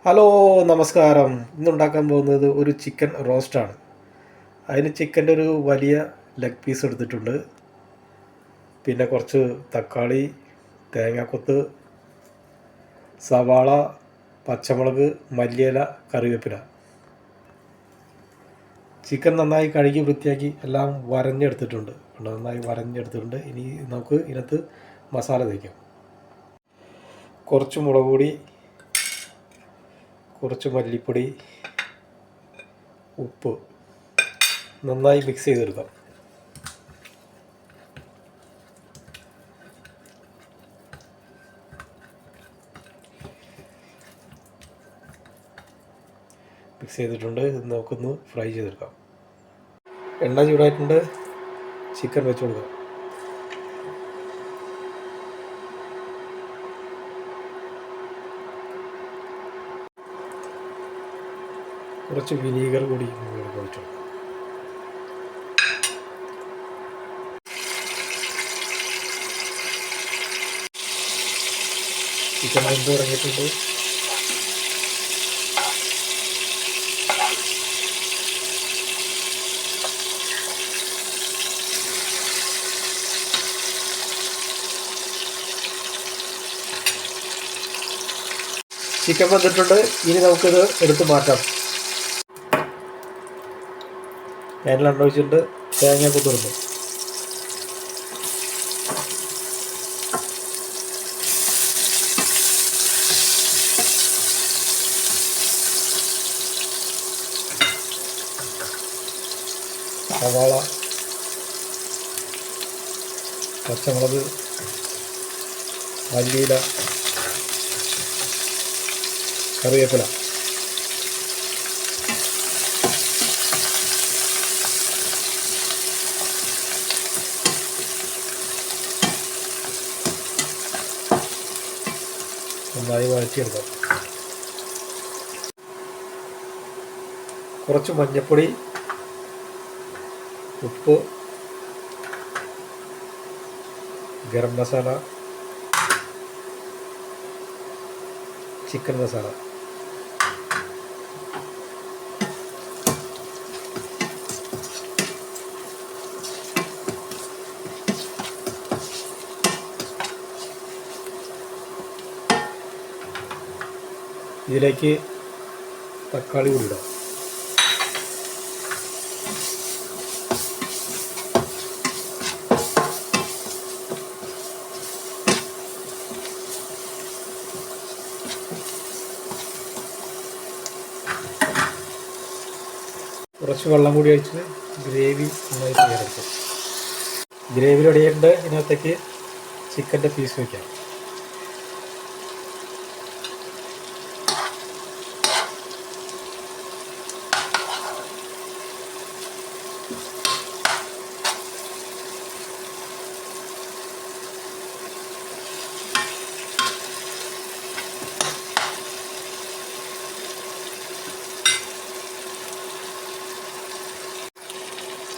Hello, നമസ്കാരം. ഇന്നുണ്ടാക്കാൻ പോകുന്നത് ഒരു ചിക്കൻ റോസ്റ്റാണ്. അതിന് ചിക്കൻ്റെ ഒരു വലിയ ലെഗ് പീസ് എടുത്തിട്ടുണ്ട്. പിന്നെ കുറച്ച് തക്കാളി, തേങ്ങാക്കൊത്ത്, സവാള, പച്ചമുളക്, മല്ലിയില, കറിവേപ്പില. ചിക്കൻ നന്നായി കഴുകി വൃത്തിയാക്കി എല്ലാം വരഞ്ഞെടുത്തിട്ടുണ്ട്. നന്നായി വരഞ്ഞെടുത്തിട്ടുണ്ട്. ഇനി നമുക്ക് ഇതിനകത്ത് മസാല തേക്കാം. കുറച്ച് മുളക് പൊടി, കുറച്ച് മല്ലിപ്പൊടി, ഉപ്പ് നന്നായി മിക്സ് ചെയ്തെടുക്കാം. മിക്സ് ചെയ്തിട്ടുണ്ട്. ഇത് നമുക്കൊന്ന് ഫ്രൈ ചെയ്തെടുക്കാം. എണ്ണ ചൂടായിട്ടുണ്ട്. ചിക്കൻ വെച്ച് കൊടുക്കാം. കുറച്ച് വിനീഗർ കൂടി ഒഴിച്ചു. ചിക്കൻ വെന്ത് ഇറങ്ങിയിട്ടുണ്ട്. ചിക്കൻ വെന്തിട്ടുണ്ട്. ഇനി നമുക്കിത് എടുത്ത് മാറ്റാം. എണ്ണ ഒഴിച്ചിട്ടുണ്ട്. തേങ്ങ കുത്തിടുന്നു. സവാള, പച്ചമുളക്, മല്ലിയില, കറിവേപ്പില. നന്നായി വഴറ്റിയെടുക്കാം. കുറച്ച് മഞ്ഞൾപ്പൊടി, ഉപ്പ്, ഗരം മസാല, ചിക്കൻ മസാല. ഇതിലേക്ക് തക്കാളി കൂടി ഇടാം. കുറച്ച് വെള്ളം കൂടി ഒഴിച്ച് ഗ്രേവി നന്നായി തയ്യാറാക്കും. ഗ്രേവി റെഡിയായിട്ടുണ്ട്. ഇതിനകത്തേക്ക് ചിക്കൻ്റെ പീസ് വയ്ക്കാം.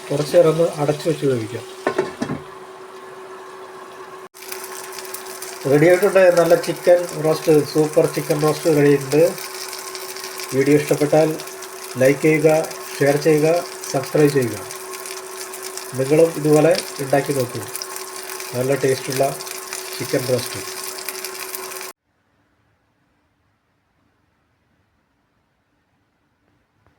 കുറച്ച് നേരം ഒന്ന് അടച്ചു വെച്ച് വേവിക്കാം. റെഡി ആയിട്ടുണ്ട്. നല്ല chicken roast, super chicken roast റെഡിയുണ്ട്. വീഡിയോ ഇഷ്ടപ്പെട്ടാൽ ലൈക്ക് ചെയ്യുക, ഷെയർ ചെയ്യുക, സബ്സ്ക്രൈബ് ചെയ്യുക. നിങ്ങളും ഇതുപോലെ ഉണ്ടാക്കി നോക്കൂ. നല്ല ടേസ്റ്റുള്ള ചിക്കൻ റോസ്റ്റ്.